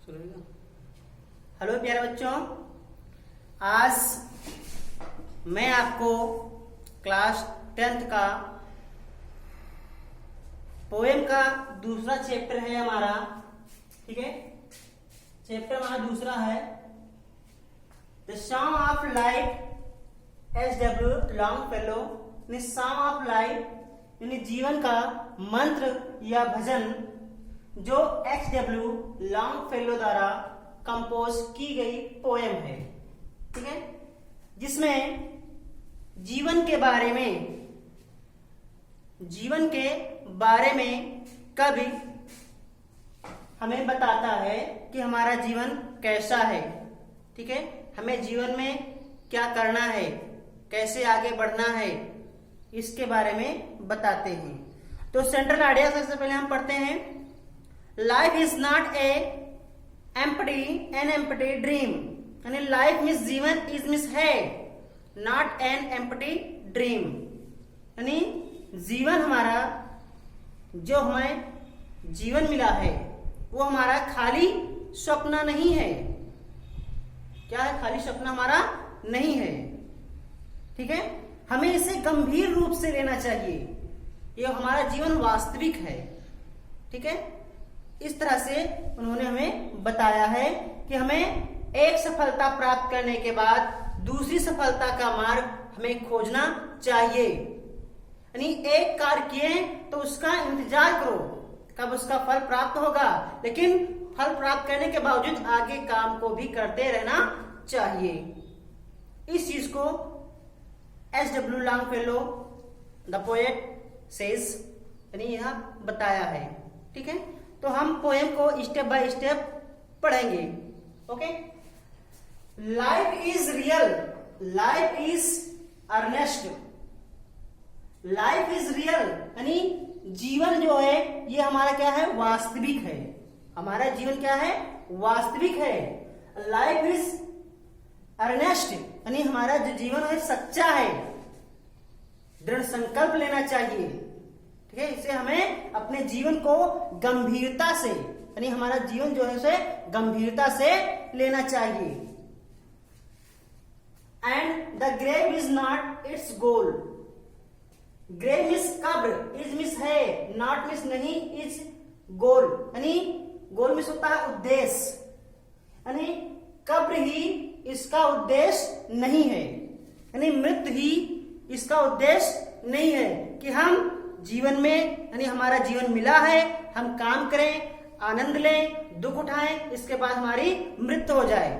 Hello प्यारे बच्चों, आज मैं आपको क्लास 10th का पोएम का दूसरा चैप्टर है हमारा। ठीक है, चैप्टर हमारा दूसरा है the song of life S W. Longfellow. Song of life यानी जीवन का मंत्र या भजन जो एच.डब्ल्यू. लॉन्गफेलो द्वारा कंपोज की गई पोएम है। ठीक है, जिसमें जीवन के बारे में कवि हमें बताता है कि हमारा जीवन कैसा है। ठीक है, हमें जीवन में क्या करना है, कैसे आगे बढ़ना है, इसके बारे में बताते हैं। तो सेंट्रल आइडिया सबसे पहले हम पढ़ते हैं। Life is not an empty dream, यानी लाइफ मीन्स जीवन इज मीन्स है, नॉट एन एम्प्टी ड्रीम, यानी जीवन हमारा जो हमें जीवन मिला है वो हमारा खाली सपना नहीं है। क्या है? खाली सपना हमारा नहीं है। ठीक है, हमें इसे गंभीर रूप से लेना चाहिए। ये हमारा जीवन वास्तविक है। ठीक है, इस तरह से उन्होंने हमें बताया है कि हमें एक सफलता प्राप्त करने के बाद दूसरी सफलता का मार्ग हमें खोजना चाहिए। यानी एक कार्य किए तो उसका इंतजार करो कब उसका फल प्राप्त होगा, लेकिन फल प्राप्त करने के बावजूद आगे काम को भी करते रहना चाहिए। इस चीज को एस.डब्ल्यू. लॉन्गफेलो द पोएट सेज यानी यह बताया है। ठीक है, तो हम पोएम को स्टेप बाय स्टेप पढ़ेंगे। Okay, life is real, life is earnest, life is real यानी जीवन जो है ये हमारा क्या है? वास्तविक है। हमारा जीवन क्या है? वास्तविक है। लाइफ इज अर्नेस्ट यानी हमारा जो जीवन है सच्चा है। दृढ़ संकल्प लेना चाहिए। ठीक है, इसे हमें अपने जीवन को गंभीरता से यानी हमारा जीवन जो है उसे गंभीरता से लेना चाहिए। And the grave is not its goal, grave means कब्र, इज मीन्स है, नॉट मीन्स नहीं, इज गोल यानी गोल मीन्स होता है उद्देश्य, यानी कब्र ही इसका उद्देश्य नहीं है, यानी मृत्यु ही इसका उद्देश्य नहीं है कि हम जीवन में यानी हमारा जीवन मिला है, हम काम करें, आनंद लें, दुख उठाएं, इसके बाद हमारी मृत्यु हो जाए।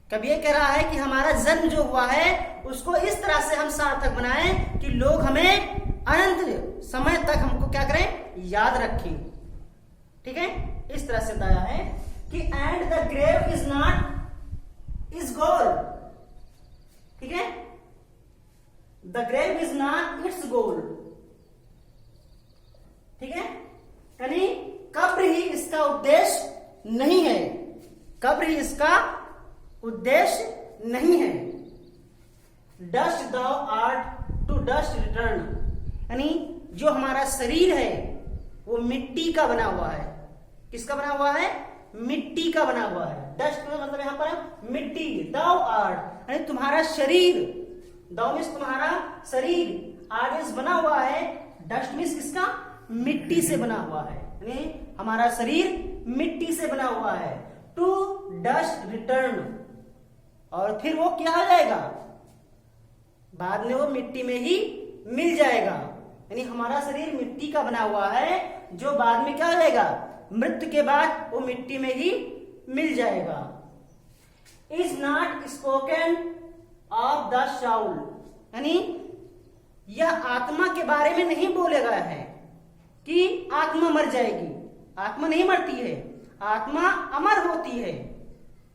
कभी ये कह रहा है कि हमारा जन्म जो हुआ है उसको इस तरह से हम सार्थक बनाएं कि लोग हमें अनंत समय तक हमको क्या करें? याद रखें। ठीक है, इस तरह से बताया है कि and the grave is not is goal. ठीक है, the grave is not its goal. ठीक है, यानी कब्र ही इसका उद्देश्य नहीं है, कब्र ही इसका उद्देश्य नहीं है। डस्ट दो आर्ट टू डस्ट रिटर्न, यानी जो हमारा शरीर है वो मिट्टी का बना हुआ है। किसका बना हुआ है? मिट्टी का बना हुआ है। डस्ट मतलब यहां पर मिट्टी, दो आर्ट यानी तुम्हारा शरीर, दो मीन्स तुम्हारा शरीर, आर्ट मीन्स बना हुआ है, डस्ट मीन्स किसका? मिट्टी से बना हुआ है, यानी हमारा शरीर मिट्टी से बना हुआ है। टू डस्ट रिटर्न, और फिर वो क्या हो जाएगा? बाद में वो मिट्टी में ही मिल जाएगा। यानी हमारा शरीर मिट्टी का बना हुआ है जो बाद में क्या हो जाएगा? मृत्यु के बाद वो मिट्टी में ही मिल जाएगा। Is not spoken of the Saul, यानी यह आत्मा के बारे में नहीं बोला गया है कि आत्मा मर जाएगी। आत्मा नहीं मरती है, आत्मा अमर होती है।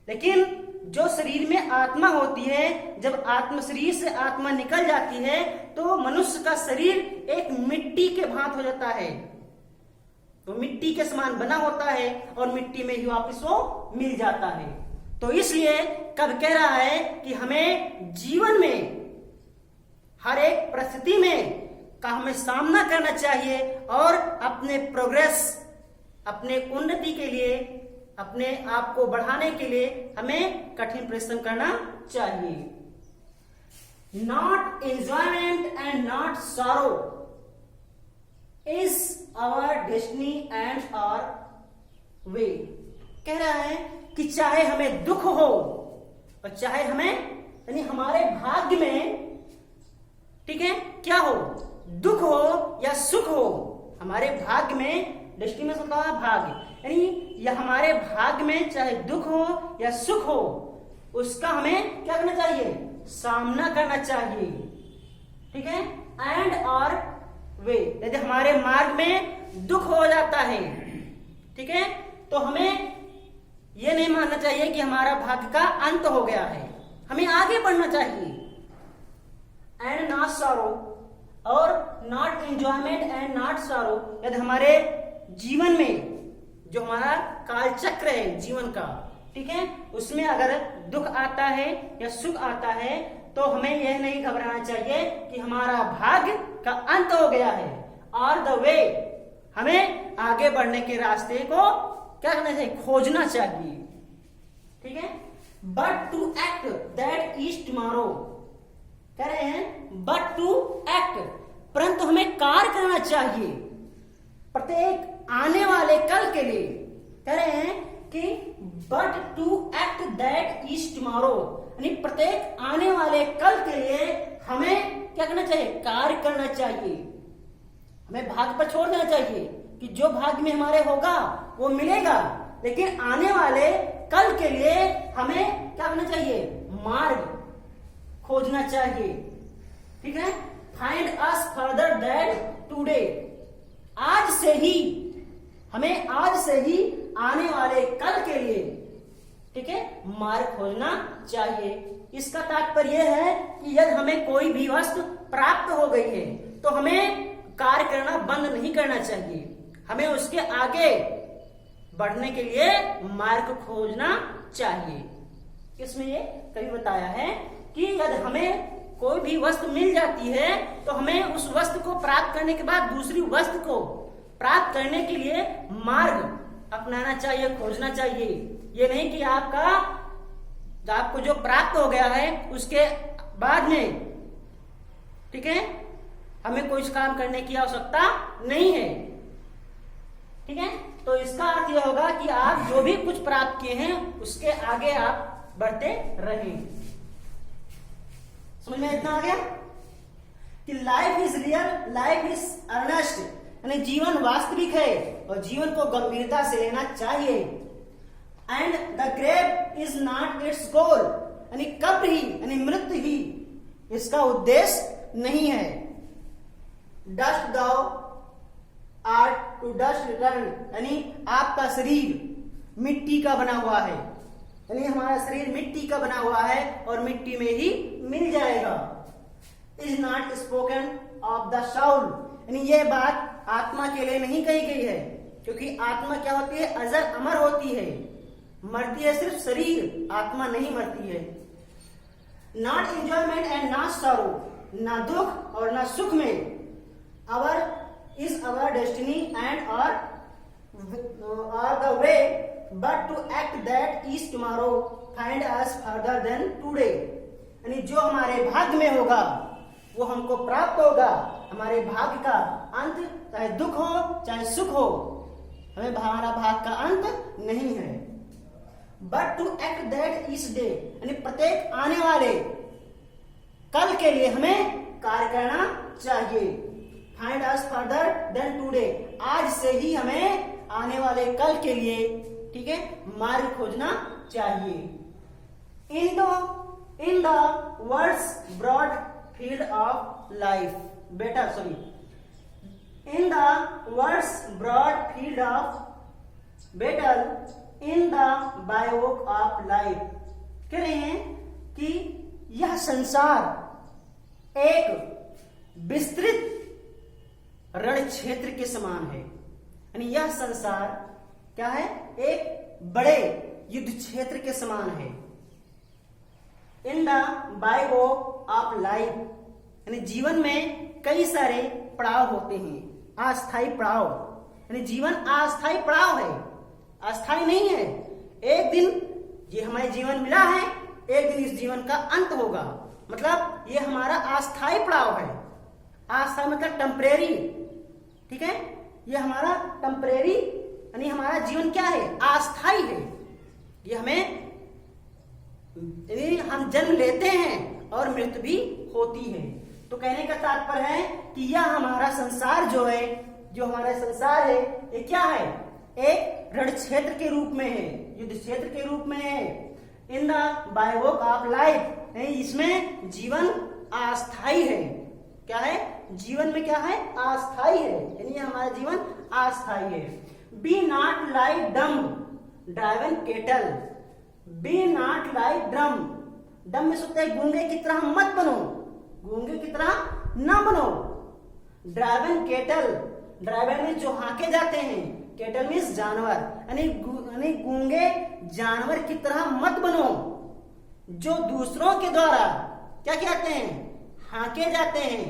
लेकिन जो शरीर में आत्मा होती है, जब आत्मा शरीर से आत्मा निकल जाती है तो मनुष्य का शरीर एक मिट्टी के भांत हो जाता है, तो मिट्टी के समान बना होता है और मिट्टी में ही वापस वो मिल जाता है। तो इसलिए कब कह रहा है कि हमें जीवन में हर एक परिस्थिति में का हमें सामना करना चाहिए और अपने प्रोग्रेस, अपने उन्नति के लिए अपने आप को बढ़ाने के लिए हमें कठिन परिश्रम करना चाहिए। Not enjoyment and not sorrow is our destiny and our way. कह रहा है कि चाहे हमें दुख हो और चाहे हमें यानी हमारे भाग्य में, ठीक है, क्या हो, दुख हो या सुख हो, हमारे भाग्य में, दृष्टि में होता है भाग्य, यानी या हमारे भाग्य में चाहे दुख हो या सुख हो, उसका हमें क्या करना चाहिए, सामना करना चाहिए। ठीक है, एंड और वे, यदि हमारे मार्ग में दुख हो जाता है, ठीक है, तो हमें यह नहीं मानना चाहिए कि हमारा भाग्य का अंत हो गया है, हमें आगे बढ़ना चाहिए। एंड नॉट सॉरो, और not enjoyment and not sorrow, यदि हमारे जीवन में जो हमारा काल चक्र है जीवन का, ठीक है, उसमें अगर दुख आता है या सुख आता है तो हमें यह नहीं घबराना चाहिए कि हमारा भाग्य का अंत हो गया है। और द वे, हमें आगे बढ़ने के रास्ते को क्या करना चाहिए, खोजना चाहिए। ठीक है, but to act that is tomorrow, कह रहे हैं बट टू एक्ट, परंतु हमें कार्य करना चाहिए प्रत्येक आने वाले कल के लिए। कह रहे हैं कि but to act that is tomorrow, यानी प्रत्येक आने वाले कल के लिए हमें क्या करना चाहिए, कार्य करना चाहिए। हमें भाग्य पर छोड़ देना चाहिए कि जो भाग्य में हमारे होगा वो मिलेगा, लेकिन आने वाले कल के लिए हमें क्या करना चाहिए, मार्ग खोजना चाहिए। ठीक है, find us further that today, आज से ही, हमें आज से ही आने वाले कल के लिए, ठीक है, मार्ग खोजना चाहिए। इसका तात्पर्य यह है कि यदि हमें कोई भी वस्तु प्राप्त हो गई है तो हमें कार्य करना बंद नहीं करना चाहिए, हमें उसके आगे बढ़ने के लिए मार्ग खोजना चाहिए। इसमें ये कभी बताया है कि यदि हमें कोई भी वस्तु मिल जाती है तो हमें उस वस्तु को प्राप्त करने के बाद दूसरी वस्तु को प्राप्त करने के लिए मार्ग अपनाना चाहिए, खोजना चाहिए। ये नहीं कि आपको जो प्राप्त हो गया है उसके बाद में, ठीक है, हमें कोई काम करने की आवश्यकता नहीं है। ठीक है, तो इसका अर्थ यह होगा कि आप जो भी कुछ प्राप्त किए हैं उसके आगे आप बढ़ते रहें। समझ में इतना आ गया कि life is real, life is earnest, यानी जीवन वास्तविक है और जीवन को गंभीरता से लेना चाहिए। And the grave is not its goal, यानी कब्र ही, यानी मृत्यु ही इसका उद्देश्य नहीं है। Dust thou art to dust return, यानी आपका शरीर मिट्टी का बना हुआ है, यानी हमारा शरीर मिट्टी का बना हुआ है और मिट्टी में ही मिल जाएगा। Is not spoken of the Saul, यानी यह बात आत्मा के लिए नहीं कही गई है, क्योंकि आत्मा क्या होती है, अजर अमर होती है, मरती है सिर्फ शरीर, आत्मा नहीं मरती है। Not enjoyment and not sorrow, ना दुख और ना सुख में। Is our destiny and or the way, but to act that is tomorrow find us further than today, यानी जो हमारे भाग्य में होगा वो हमको प्राप्त होगा। हमारे भाग्य का अंत चाहे दुख हो चाहे सुख हो, हमें हमारा भाग्य का अंत नहीं है। But to act that is day, यानी प्रत्येक आने वाले कल के लिए हमें कार्य करना चाहिए। Find us further than today, आज से ही हमें आने वाले कल के लिए, ठीक है, मार्ग खोजना चाहिए। In the words broad field of life, बेटा sorry, in the words broad field of battle in the bivouac of life, कह रहे हैं कि यह संसार एक विस्तृत रण क्षेत्र के समान है, यानी यह संसार क्या है, एक बड़े युद्ध क्षेत्र के समान है। इन द बायोक ऑफ लाइफ, यानी जीवन में कई सारे पड़ाव होते हैं, अस्थायी पड़ाव, यानी जीवन अस्थायी पड़ाव है, अस्थायी नहीं है। एक दिन ये हमें जीवन मिला है, एक दिन इस जीवन का अंत होगा। मतलब ये हमारा अस्थायी पड़ाव है। अस्थायी मतलब टेम्परेरी, ठीक है। ये हमारा टेम्परेरी यानी हमारा जीवन क्या है, अस्थायी है। ये हमें यानी हम जन्म लेते हैं और मृत्यु भी होती है। तो कहने का तात्पर्य है कि यह हमारा संसार जो है, जो हमारा संसार है, ये क्या है, एक रण क्षेत्र के रूप में है, युद्ध क्षेत्र के रूप में है। इन द बायवॉक ऑफ लाइफ, इसमें जीवन अस्थायी है। क्या है, जीवन में क्या है, अस्थायी है, यानी हमारा जीवन अस्थायी है। Be not like dumb driven cattle, be not like drum, dumb में सोचते हैं गूंगे की तरह मत बनो, गूंगे की तरह ना बनो। ड्राइवन केटल, ड्राइवर में जो हाके जाते हैं, केटल मीन्स जानवर, यानी गूंगे जानवर की तरह मत बनो, जो दूसरों के द्वारा क्या कहते हैं, हाके जाते हैं,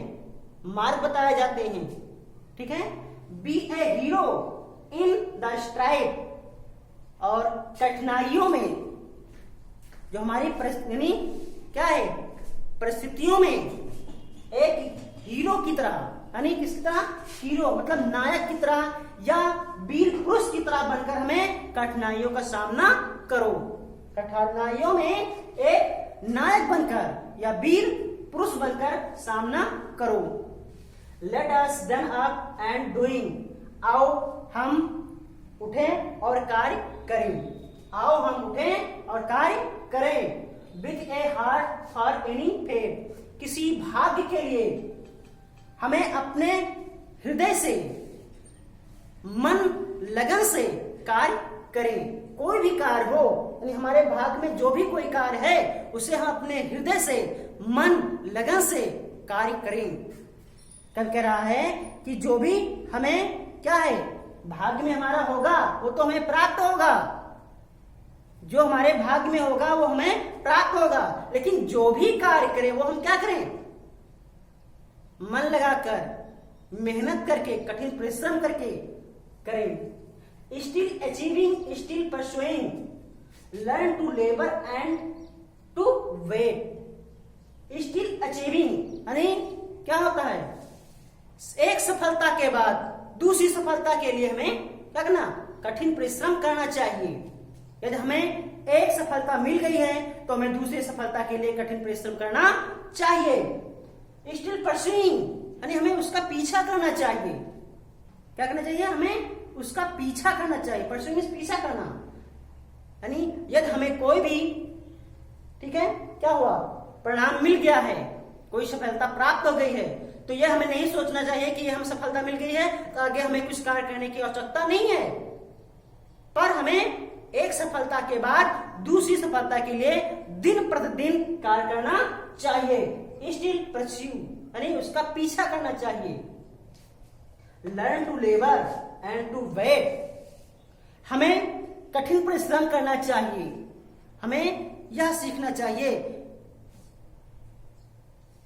मार्ग बताए जाते हैं। ठीक है। Be a hero in the strife, और कठिनाइयों में जो हमारी यानी क्या है, परिस्थितियों में एक हीरो की तरह, यानी किसकी तरह, हीरो मतलब नायक की तरह या वीर पुरुष की तरह बनकर हमें कठिनाइयों का सामना करो। कठिनाइयों में एक नायक बनकर या वीर पुरुष बनकर सामना करो। Let us done up and doing, आओ हम उठे और कार्य करें, आओ हम उठे और कार्य करें। With a heart for any fate, किसी भाग्य के लिए हमें अपने हृदय से, मन लगन से कार्य करें। कोई भी कार्य हो, यानी हमारे भाग्य में जो भी कोई कार्य है उसे हम अपने हृदय से, मन लगन से कार्य करें। कल कह रहा है कि जो भी हमें क्या है, भाग्य में हमारा होगा वो तो हमें प्राप्त होगा, जो हमारे भाग्य में होगा वो हमें प्राप्त होगा। लेकिन जो भी कार्य करें वो हम क्या करें, मन लगाकर, मेहनत करके, कठिन परिश्रम करके करें। Still achieving, still pursuing, learn to labour and to wait. Still achieving यानी क्या होता है, एक सफलता के बाद दूसरी सफलता के लिए हमें क्या करना, कठिन परिश्रम करना चाहिए। यदि हमें एक सफलता मिल गई है तो हमें दूसरी सफलता के लिए कठिन परिश्रम करना चाहिए। स्टिल परसुइंग यानी हमें उसका पीछा करना चाहिए। क्या करना चाहिए, हमें उसका पीछा करना चाहिए। परसुइंग पीछा करना, यानी यदि हमें कोई भी, ठीक है, क्या हुआ, परिणाम मिल गया है, कोई सफलता प्राप्त हो गई है, तो यह हमें नहीं सोचना चाहिए कि हमें सफलता मिल गई है तो आगे हमें कुछ कार्य करने की आवश्यकता नहीं है। पर हमें एक सफलता के बाद दूसरी सफलता के लिए दिन प्रतिदिन कार्य करना चाहिए। स्टिल परस्यू यानी उसका पीछा करना चाहिए। Learn to labour and to wait, हमें कठिन परिश्रम करना चाहिए, हमें यह सीखना चाहिए।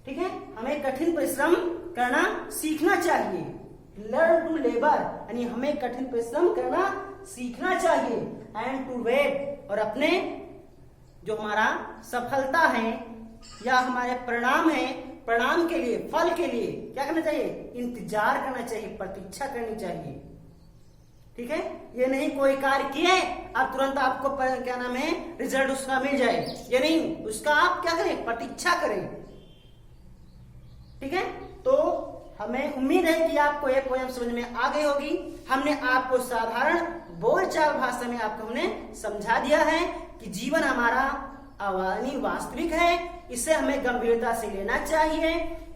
ठीक है, हमें कठिन परिश्रम करना सीखना चाहिए। लर्न टू लेबर यानी हमें कठिन परिश्रम करना सीखना चाहिए। एंड टू वेट, और अपने जो हमारा सफलता है या हमारे परिणाम है, परिणाम के लिए, फल के लिए क्या करना चाहिए, इंतजार करना चाहिए, प्रतीक्षा करनी चाहिए। ठीक है, ये नहीं कोई कार्य किए अब तुरंत आपको क्या नाम है, रिजल्ट उसका मिल जाए, ये नहीं, उसका आप क्या करें, प्रतीक्षा करें। ठीक है, तो हमें उम्मीद है कि आपको ये पोएम समझ में आ गई होगी। हमने आपको साधारण बोलचाल भाषा में आपको हमने समझा दिया है कि जीवन हमारा वास्तविक है, इसे हमें गंभीरता से लेना चाहिए।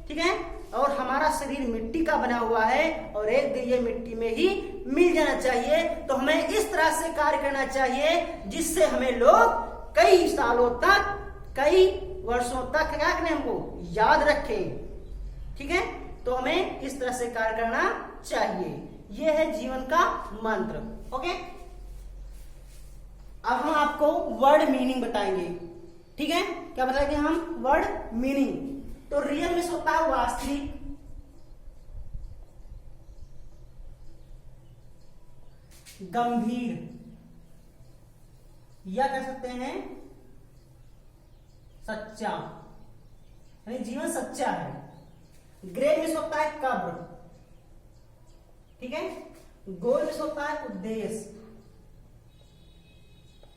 ठीक है, और हमारा शरीर मिट्टी का बना हुआ है और एक दिन ये मिट्टी में ही मिल जाना चाहिए। तो हमें इस तरह से कार्य करना चाहिए जिससे हमें लोग कई सालों तक, कई वर्षों तक क्या करें, हमको याद रखें। ठीक है, तो हमें इस तरह से कार्य करना चाहिए। यह है जीवन का मंत्र। ओके, अब हम आपको वर्ड मीनिंग बताएंगे। ठीक है, क्या बताएंगे हम, वर्ड मीनिंग। तो रियल में होता है वास्तविक, गंभीर, या कह सकते हैं सच्चा, यानी जीवन सच्चा है। ग्रे मिस होता है कब्र, ठीक है। गोल मिस होता है उद्देश्य,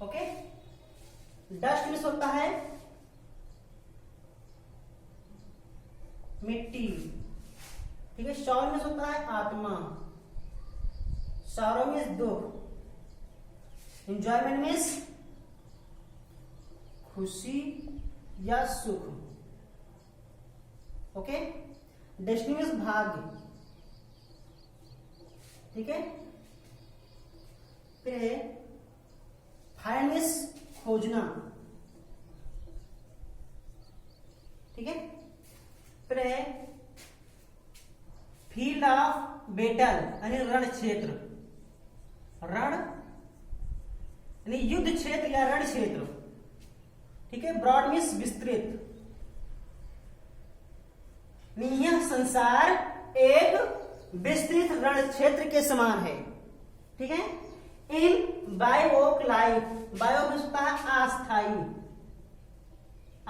ओके। डस्ट मिस होता है मिट्टी, ठीक है। शॉल मिस होता है आत्मा, सॉरो मीन्स दुख, एंजॉयमेंट मीन्स खुशी या सुख, ओके। डेस्टिनी मीन्स भाग्य, ठीक है। फिर फाइंड मीन्स खोजना, ठीक है। फिर फील्ड ऑफ बेटल यानी रण क्षेत्र, रण यानी युद्ध क्षेत्र या रण क्षेत्र, ठीक है। ब्रॉड मीन्स विस्तृत, यह संसार एक विस्तृत रण क्षेत्र के समान है, ठीक है। इन बायोक लाइफ, बायो मीन्स होता है अस्थाई,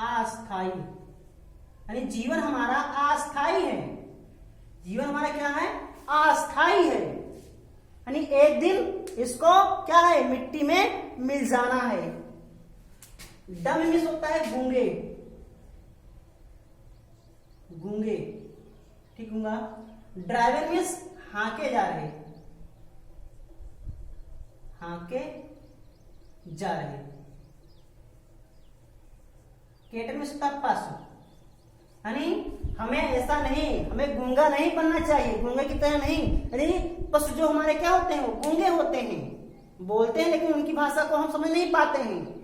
अस्थाई यानी जीवन हमारा अस्थाई है, जीवन हमारा क्या है, अस्थाई है, यानी एक दिन इसको क्या है, मिट्टी में मिल जाना है। डम मीन्स होता है गूंगे, गूंगे, ठीक होगा। ड्राइवर मीन्स हाके जा रहे, हाके जा रहे। केटर मीन्स होता है पशु, यानी हमें ऐसा नहीं, हमें गूंगा नहीं बनना चाहिए, गूंगे की तरह नहीं, यानी पशु जो हमारे क्या होते हैं, वो गूंगे होते हैं, बोलते हैं लेकिन उनकी भाषा को हम समझ नहीं पाते हैं।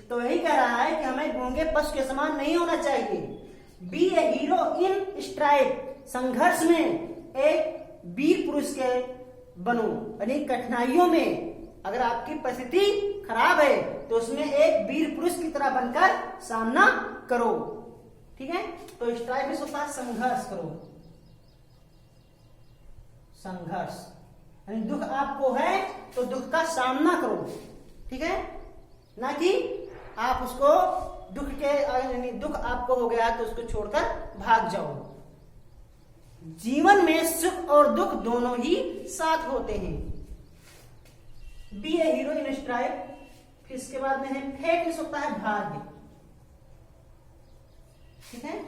तो यही कह रहा है कि हमें गूंगे पशु के समान नहीं होना चाहिए। Be a hero in strike, संघर्ष में एक वीर पुरुष के बनो, यानी कठिनाइयों में अगर आपकी परिस्थिति खराब है तो उसमें एक वीर पुरुष की तरह बनकर सामना करो, ठीक है। तो स्ट्राइक में होता है संघर्ष करो, संघर्ष यानी दुख आपको है तो दुख का सामना करो, ठीक है, ना कि आप उसको दुख के, दुख आपको हो गया तो उसको छोड़कर भाग जाओ। जीवन में सुख और दुख दोनों ही साथ होते हैं। Be a hero in strike, फिर इसके बाद में है फेट में होता है भाग्य, ठीक है।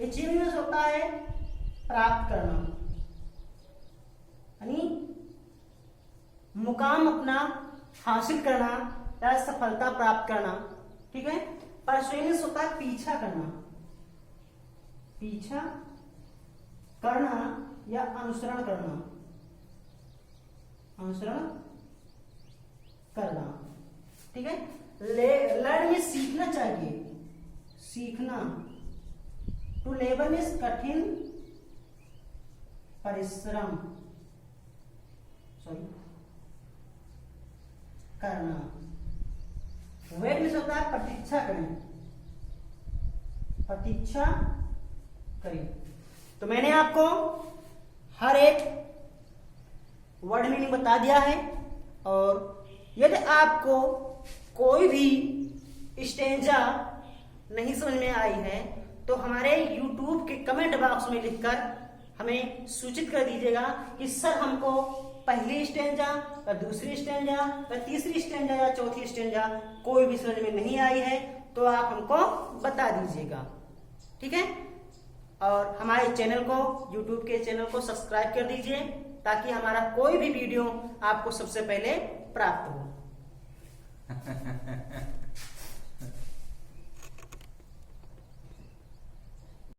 अचीवमेंट होता है प्राप्त करना, यानी मुकाम अपना हासिल करना या सफलता प्राप्त करना, ठीक है। परसुएनेंस होता है पीछा करना, पीछा करना या अनुसरण करना, अनुसरण करना, ठीक है। लर्न में सीखना चाहिए, सीखना। टू लेबर में कठिन परिश्रम, सॉरी करना। वेट में होता है प्रतीक्षा करें, प्रतीक्षा करें। तो मैंने आपको हर एक वर्ड मीनिंग बता दिया है, और यदि आपको कोई भी स्टेंजा नहीं समझ में आई है तो हमारे YouTube के कमेंट बॉक्स में लिखकर हमें सूचित कर दीजिएगा कि सर हमको पहली स्टेंजा या दूसरी स्टेंजा या तीसरी स्टेंजा या चौथी स्टेंजा कोई भी समझ में नहीं आई है तो आप हमको बता दीजिएगा, ठीक है। और हमारे चैनल को, YouTube के चैनल को सब्सक्राइब कर दीजिए ताकि हमारा कोई भी वीडियो आपको सबसे पहले प्राप्त हो।